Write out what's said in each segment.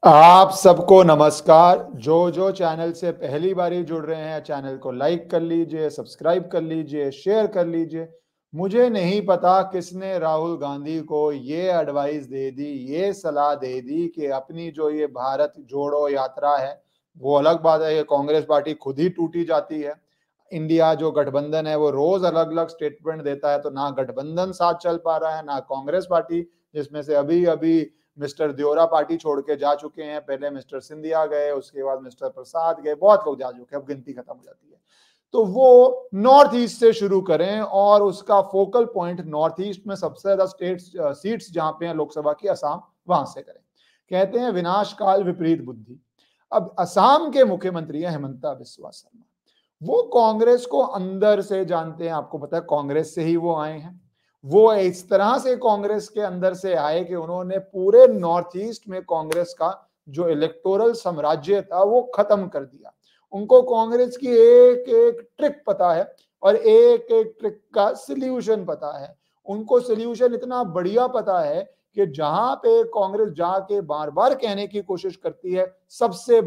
आप सबको नमस्कार। जो चैनल से पहली बारी जुड़ रहे हैं, चैनल को लाइक कर लीजिए, सब्सक्राइब कर लीजिए, शेयर कर लीजिए। मुझे नहीं पता किसने राहुल गांधी को ये एडवाइस दे दी, ये सलाह दे दी कि अपनी जो ये भारत जोड़ो यात्रा है, वो अलग बात है, ये कांग्रेस पार्टी खुद ही टूटी जाती है। इंडिया जो गठबंधन है वो रोज अलग अलग स्टेटमेंट देता है, तो ना गठबंधन साथ चल पा रहा है, ना कांग्रेस पार्टी, जिसमें से अभी अभी मिस्टर दियोरा पार्टी छोड़ के जा चुके हैं। पहले मिस्टर सिंधिया गए, उसके बाद मिस्टर प्रसाद गए, बहुत लोग जा चुके हैं, अब गिनती खत्म हो जाती है। तो वो नॉर्थ ईस्ट से शुरू करें और उसका फोकल पॉइंट नॉर्थ ईस्ट में सबसे ज्यादा सीट्स जहां पे हैं लोकसभा की, असम, वहां से करें। कहते हैं विनाश काल विपरीत बुद्धि। अब असम के मुख्यमंत्री हैं हिमंता बिस्वा शर्मा। वो कांग्रेस को अंदर से जानते हैं, आपको पता है कांग्रेस से ही वो आए हैं। वो इस तरह से कांग्रेस के अंदर से आए कि उन्होंने पूरे नॉर्थ ईस्ट में कांग्रेस का जो इलेक्टोरल साम्राज्य था वो खत्म कर दिया। उनको कांग्रेस की एक एक ट्रिक पता है और एक एक ट्रिक का सोल्यूशन पता है। उनको सोल्यूशन इतना बढ़िया पता है कि जहां पे कांग्रेस जाके बार बार कहने की कोशिश करती है सबसे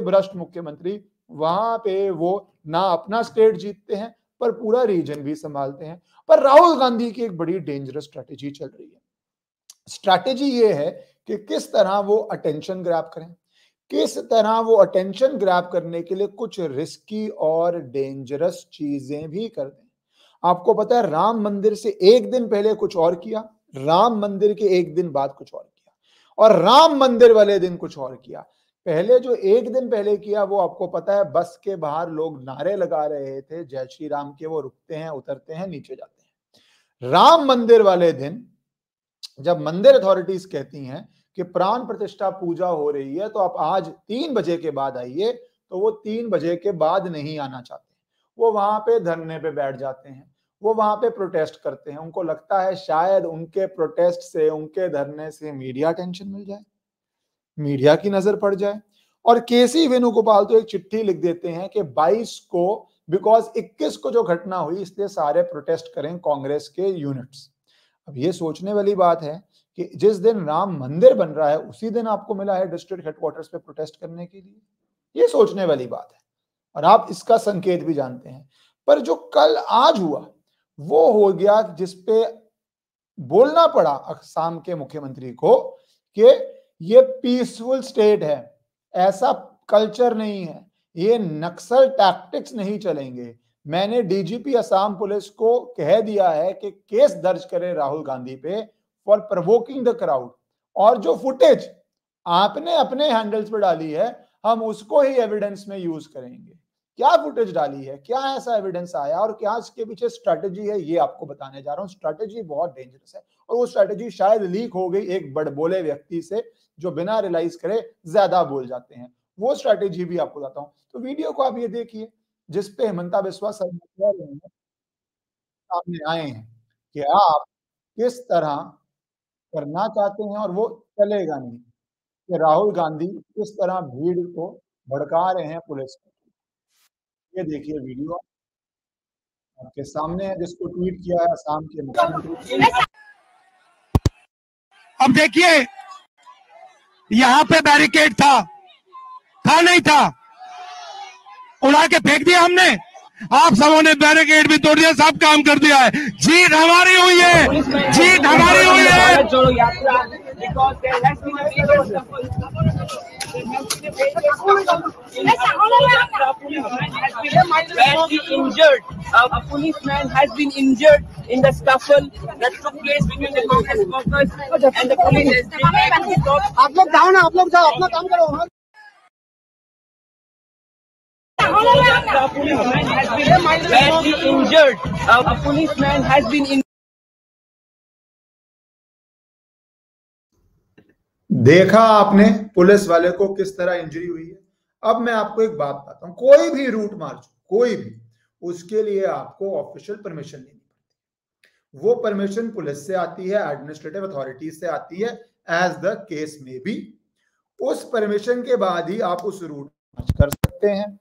भ्रष्ट मुख्यमंत्री, वहां पे वो ना अपना स्टेट जीतते हैं पर पूरा रीजन भी संभालते हैं। पर राहुल गांधी की एक बड़ी डेंजरस स्ट्रैटेजी चल रही है। स्ट्रैटेजी ये है कि किस तरह वो अटेंशन ग्रैब करें, किस तरह वो अटेंशन ग्रैब करने के लिए कुछ रिस्की और डेंजरस चीजें भी कर दें। आपको पता है राम मंदिर से एक दिन पहले कुछ और किया, राम मंदिर के एक दिन बाद कुछ और किया, और राम मंदिर वाले दिन कुछ और किया। पहले जो एक दिन पहले किया वो आपको पता है, बस के बाहर लोग नारे लगा रहे थे जय श्री राम के, वो रुकते हैं, उतरते हैं, नीचे जाते हैं। राम मंदिर वाले दिन जब मंदिर अथॉरिटीज कहती हैं कि प्राण प्रतिष्ठा पूजा हो रही है तो आप आज 3 बजे के बाद आइए, तो वो 3 बजे के बाद नहीं आना चाहते। वो वहां पे धरने पे बैठ जाते हैं, वो वहां पे प्रोटेस्ट करते हैं। उनको लगता है शायद उनके प्रोटेस्ट से, उनके धरने से मीडिया अटेंशन मिल जाए, मीडिया की नजर पड़ जाए। और केसी वेणुगोपाल तो एक चिट्ठी लिख देते हैं कि 22 को, बिकॉज 21 को जो घटना हुई इसलिए सारे प्रोटेस्ट करें कांग्रेस के यूनिट्स। अब ये सोचने वाली बात है कि जिस दिन राम मंदिर बन रहा है उसी दिन आपको मिला है डिस्ट्रिक्ट हेडक्वार्टर्स पे प्रोटेस्ट करने के लिए। ये सोचने वाली बात है और आप इसका संकेत भी जानते हैं। पर जो कल आज हुआ वो हो गया जिसपे बोलना पड़ा असम के मुख्यमंत्री को कि ये पीसफुल स्टेट है, ऐसा कल्चर नहीं है, ये नक्सल टैक्टिक्स नहीं चलेंगे। मैंने डीजीपी असम पुलिस को कह दिया है कि केस दर्ज करे राहुल गांधी पे फॉर प्रोवोकिंग द क्राउड, और जो फुटेज आपने अपने हैंडल्स पे डाली है हम उसको ही एविडेंस में यूज करेंगे। क्या फुटेज डाली है, क्या ऐसा एविडेंस आया और क्या इसके पीछे स्ट्रैटेजी है, ये आपको बताने जा रहा हूं। स्ट्रैटेजी बहुत डेंजरस है और वो स्ट्रैटेजी शायद लीक हो गई एक बड़बोले व्यक्ति से जो बिना रियलाइज करे ज्यादा बोल जाते हैं। वो स्ट्रैटेजी भी आपको बताता हूं, तो वीडियो को आप ये देखिए जिसपे हिमंता बिस्वा शर्मा सामने आए हैं कि आप किस तरह करना चाहते हैं और वो चलेगा नहीं, कि राहुल गांधी किस तरह भीड़ को भड़का रहे हैं पुलिस को। ये देखिए वीडियो आपके सामने है जिसको ट्वीट किया है असम के मुख्यमंत्री। अब देखिए यहाँ पे बैरिकेड था नहीं था, उड़ा के फेंक दिया हमने। आप सबों ने बैरिकेड भी तोड़ दिया, सब काम कर दिया है। जीत हमारी हुई है, जीत हमारी हुई है। जोड़ो यात्रा injured. A policeman has been injured in the scuffle that took place between the Congress workers and the police. आप लोग जाओ ना, आप लोग जाओ, अपना काम करो। A policeman has been badly injured. A policeman has been injured. देखा आपने पुलिस वाले को किस तरह इंजरी हुई है। अब मैं आपको एक बात बताता हूं, कोई भी रूट मार्च, कोई भी, उसके लिए आपको ऑफिशियल परमिशन लेनी पड़ती है। वो परमिशन पुलिस से आती है, एडमिनिस्ट्रेटिव अथॉरिटीज से आती है, एज द केस में भी। उस परमिशन के बाद ही आप उस रूट मार्च कर सकते हैं।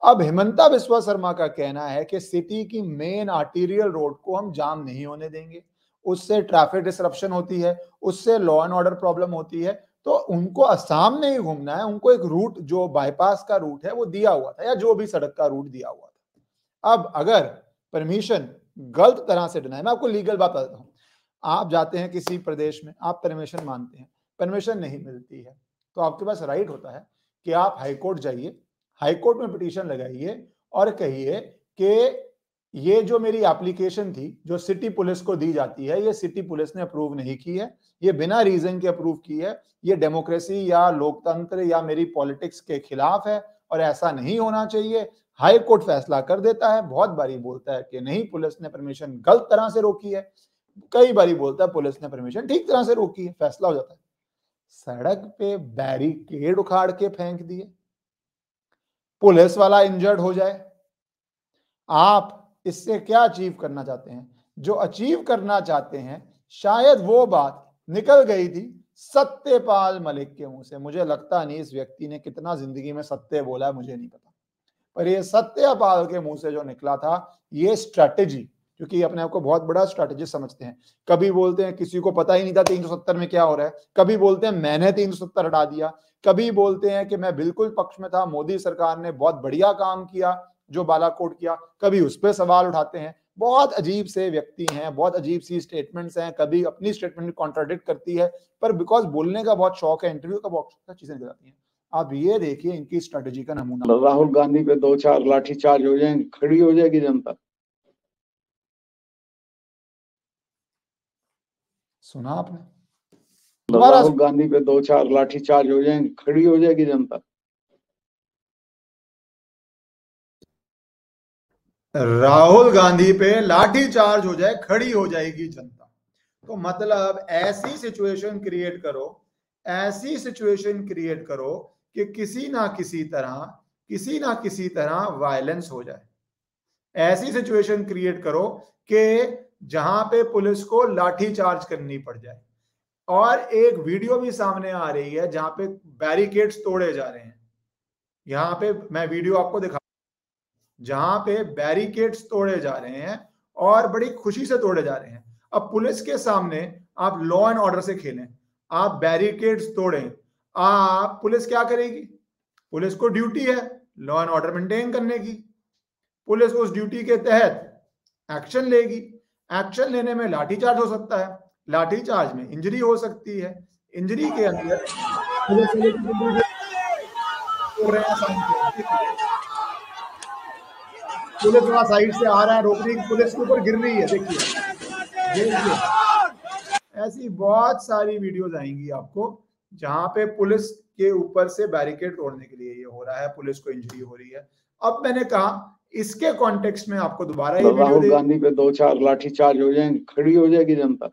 अब हिमंता बिस्वा शर्मा का कहना है कि सिटी की मेन आर्टीरियल रोड को हम जाम नहीं होने देंगे, उससे ट्रैफिक डिसरप्शन होती है, उससे लॉ एंड ऑर्डर प्रॉब्लम होती है, तो उनको असम में ही घूमना है, उनको एक रूट जो बाईपास का रूट है वो दिया हुआ था, या जो भी सड़क का रूट दिया हुआ था। अब अगर परमिशन गलत तरह से डिनाई, मैं आपको लीगल बात बताता हूँ, आप जाते हैं किसी प्रदेश में, आप परमिशन मांगते हैं, परमिशन नहीं मिलती है, तो आपके पास राइट होता है कि आप हाई कोर्ट जाइए, हाई कोर्ट में पिटीशन लगाइए और कहिए कि ये जो मेरी एप्लीकेशन थी जो सिटी पुलिस को दी जाती है, ये सिटी पुलिस ने अप्रूव नहीं की है, ये बिना रीजन के अप्रूव की है, ये डेमोक्रेसी या लोकतंत्र या मेरी पॉलिटिक्स के खिलाफ है और ऐसा नहीं होना चाहिए। हाई कोर्ट फैसला कर देता है, बहुत बारी बोलता है कि नहीं पुलिस ने परमिशन गलत तरह से रोकी है, कई बारी बोलता है पुलिस ने परमिशन ठीक तरह से रोकी है, फैसला हो जाता है। सड़क पे बैरिकेड उखाड़ के फेंक दिए, पुलिस वाला इंजर्ड हो जाए। आप इससे क्या अचीव करना चाहते हैं? जो अचीव करना चाहते हैं शायद वो बात निकल गई थी सत्यपाल मलिक के मुंह से। मुझे लगता नहीं इस व्यक्ति ने कितना जिंदगी में सत्य बोला है, मुझे नहीं पता, पर ये सत्यपाल के मुंह से जो निकला था ये स्ट्रैटेजी, क्योंकि अपने आप को बहुत बड़ा स्ट्रैटेजी समझते हैं। कभी बोलते हैं किसी को पता ही नहीं था 370 में क्या हो रहा है, कभी बोलते हैं मैंने 370 हटा दिया, कभी बोलते हैं कि मैं बिल्कुल पक्ष में था, मोदी सरकार ने बहुत बढ़िया काम किया जो बालाकोट किया, कभी उस पर सवाल उठाते हैं। बहुत अजीब से व्यक्ति हैं, बहुत अजीब सी स्टेटमेंट्स हैं, कभी अपनी स्टेटमेंट कॉन्ट्राडिक्ट करती है, पर बिकॉज बोलने का बहुत शौक है, इंटरव्यू का बहुत शौक है, चीजें निकल जाती हैं। आप ये देखिए इनकी स्ट्रेटेजी का नमूना। राहुल गांधी पे 2-4 लाठीचार्ज हो जाएंगे, खड़ी हो जाएगी जनता। सुना आपने? राहुल गांधी पे 2-4 लाठीचार्ज हो जाएंगे, खड़ी हो जाएगी जनता। राहुल गांधी पे लाठी चार्ज हो जाए, खड़ी हो जाएगी जनता। तो मतलब ऐसी सिचुएशन क्रिएट करो, ऐसी सिचुएशन क्रिएट करो कि किसी ना किसी तरह वायलेंस हो जाए। ऐसी सिचुएशन क्रिएट करो कि जहां पे पुलिस को लाठी चार्ज करनी पड़ जाए। और एक वीडियो भी सामने आ रही है जहां पे बैरिकेड्स तोड़े जा रहे हैं। यहां पे मैं वीडियो आपको दिखा, जहां पे बैरिकेड्स तोड़े जा रहे हैं और बड़ी खुशी से तोड़े जा रहे हैं। अब पुलिस के सामने आप लॉ एंड ऑर्डर से खेलें, आप बैरिकेड्स तोड़ें, आप पुलिस क्या करेगी? पुलिस को ड्यूटी है लॉ एंड ऑर्डर मेंटेन करने की। पुलिस उस ड्यूटी के तहत एक्शन लेगी। एक्शन लेने में लाठीचार्ज हो सकता है, लाठीचार्ज में इंजरी हो सकती है, इंजरी के अंदर पुलिस वहां साइड से आ रहा है, रोकने की पुलिस के ऊपर गिर रही है। देखिए ऐसी बहुत सारी वीडियोस आएंगी आपको जहां पे पुलिस के ऊपर से बैरिकेड तोड़ने के लिए ये हो रहा है, पुलिस को इंजरी हो रही है। अब मैंने कहा इसके कॉन्टेक्स्ट में आपको दोबारा ये वीडियो राहुल गांधी पे 2-4 लाठीचार्ज हो जाएंगे, खड़ी हो जाएगी जनता।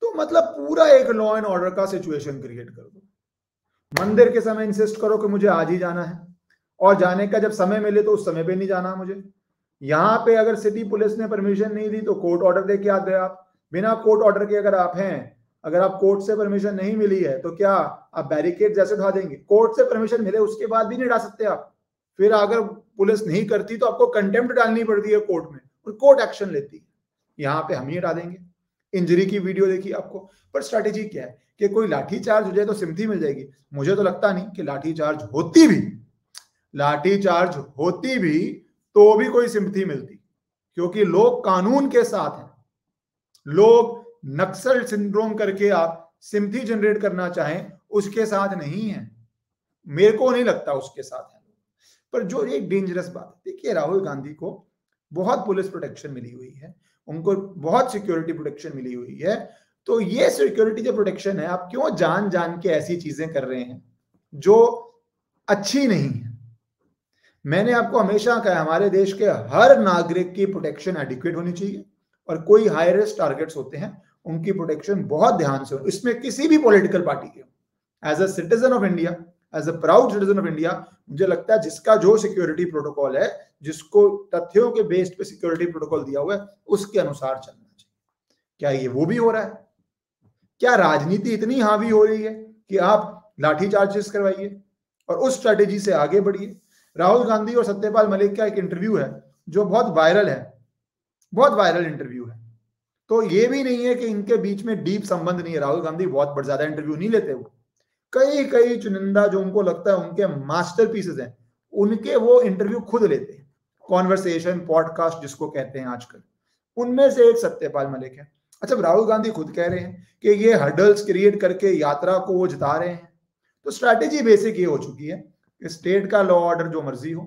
तो मतलब पूरा एक लॉ एंड ऑर्डर का सिचुएशन क्रिएट कर दो। मंदिर के समय इंसिस्ट करो कि मुझे आज ही जाना है, और जाने का जब समय मिले तो उस समय पे नहीं जाना मुझे। यहाँ पे अगर सिटी पुलिस ने परमिशन नहीं दी तो कोर्ट ऑर्डर दे के आते आप। बिना कोर्ट ऑर्डर के अगर आप हैं, अगर आप कोर्ट से परमिशन नहीं मिली है तो क्या आप बैरिकेड जैसे उठा देंगे? कोर्ट से परमिशन मिले उसके बाद भी नहीं उठा सकते आप। फिर अगर पुलिस नहीं करती तो आपको कंटेम्प्ट डालनी पड़ती है कोर्ट में, और कोर्ट एक्शन लेती है। यहाँ पे हम ही हटा देंगे। इंजरी की वीडियो देखी आपको। पर स्ट्रैटेजी क्या है कि कोई लाठी चार्ज हो जाए तो सिम्पथी मिल जाएगी? मुझे तो लगता नहीं कि लाठी चार्ज होती भी तो भी कोई सिम्पथी मिलती, क्योंकि लोग कानून के साथ हैं। लोग नक्सल सिंड्रोम करके आप सिम्पथी जनरेट करना चाहें उसके साथ नहीं है, मेरे को नहीं लगता उसके साथ है। पर जो एक डेंजरस बात है, देखिए राहुल गांधी को बहुत पुलिस प्रोटेक्शन मिली हुई है, उनको बहुत सिक्योरिटी प्रोटेक्शन मिली हुई है। तो ये सिक्योरिटी जो प्रोटेक्शन है, आप क्यों जान जान के ऐसी चीजें कर रहे हैं जो अच्छी नहीं है? मैंने आपको हमेशा कहा हमारे देश के हर नागरिक की प्रोटेक्शन एडिक्वेट होनी चाहिए, और कोई हाई रिस्क टारगेट्स होते हैं उनकी प्रोटेक्शन बहुत ध्यान से हो, इसमें किसी भी पॉलिटिकल पार्टी के। As a citizen of India, as a proud citizen of India, मुझे लगता है जिसका जो सिक्योरिटी प्रोटोकॉल है, जिसको तथ्यों के बेस्ड पे सिक्योरिटी प्रोटोकॉल दिया हुआ है, उसके अनुसार चलना चाहिए। क्या ये वो भी हो रहा है? क्या राजनीति इतनी हावी हो रही है कि आप लाठी चार्जेस करवाइए और उस स्ट्रेटेजी से आगे बढ़िए? राहुल गांधी और सत्यपाल मलिक का एक इंटरव्यू है जो बहुत वायरल है, बहुत वायरल इंटरव्यू है। तो ये भी नहीं है कि इनके बीच में डीप संबंध नहीं है। राहुल गांधी बहुत ज्यादा इंटरव्यू नहीं लेते, वो कई चुनिंदा जो उनको लगता है उनके मास्टरपीसेस हैं, उनके वो इंटरव्यू खुद लेते हैं, कॉन्वर्सेशन, पॉडकास्ट जिसको कहते हैं आजकल। उनमें से एक सत्यपाल मलिक है। अच्छा, राहुल गांधी खुद कह रहे हैं कि ये हर्डल्स क्रिएट करके यात्रा को वो जिता रहे हैं। तो स्ट्रैटेजी बेसिक ये हो चुकी है कि स्टेट का लॉ ऑर्डर जो मर्जी हो,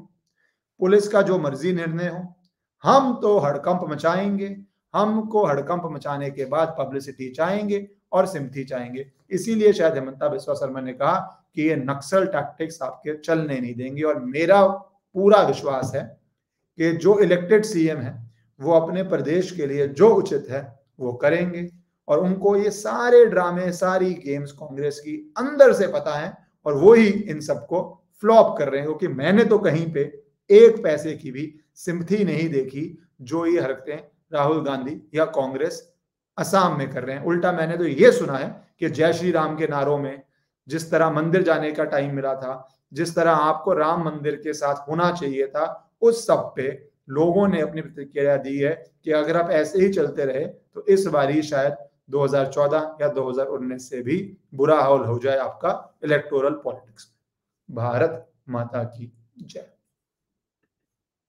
पुलिस का जो मर्जी निर्णय हो, हम तो हड़कंप मचाएंगे, हमको हड़कंप मचाने के बाद पब्लिसिटी चाहेंगे और सिंपथी चाहेंगे। इसीलिए शायद हेमंता बिस्वा शर्मा ने कहा कि ये नक्सल टैक्टिक्स आपके चलने नहीं देंगे। और मेरा पूरा विश्वास है कि जो इलेक्टेड सीएम है वो अपने प्रदेश के लिए जो उचित है वो करेंगे, और उनको ये सारे ड्रामे, सारी गेम्स कांग्रेस की अंदर से पता है, और वो ही इन सबको फ्लॉप कर रहे हैं। क्योंकि मैंने तो कहीं पे एक पैसे की भी सिंपथी नहीं देखी जो ये हरकतें राहुल गांधी या कांग्रेस असम में कर रहे हैं। उल्टा मैंने तो ये सुना है कि जय श्री राम के नारों में जिस तरह मंदिर जाने का टाइम मिला था, जिस तरह आपको राम मंदिर के साथ होना चाहिए था, उस सब पे लोगों ने अपनी प्रतिक्रिया दी है कि अगर आप ऐसे ही चलते रहे तो इस बारी शायद 2014 या 2019 से भी बुरा हाल हो जाए आपका इलेक्टोरल पॉलिटिक्स। भारत माता की जय।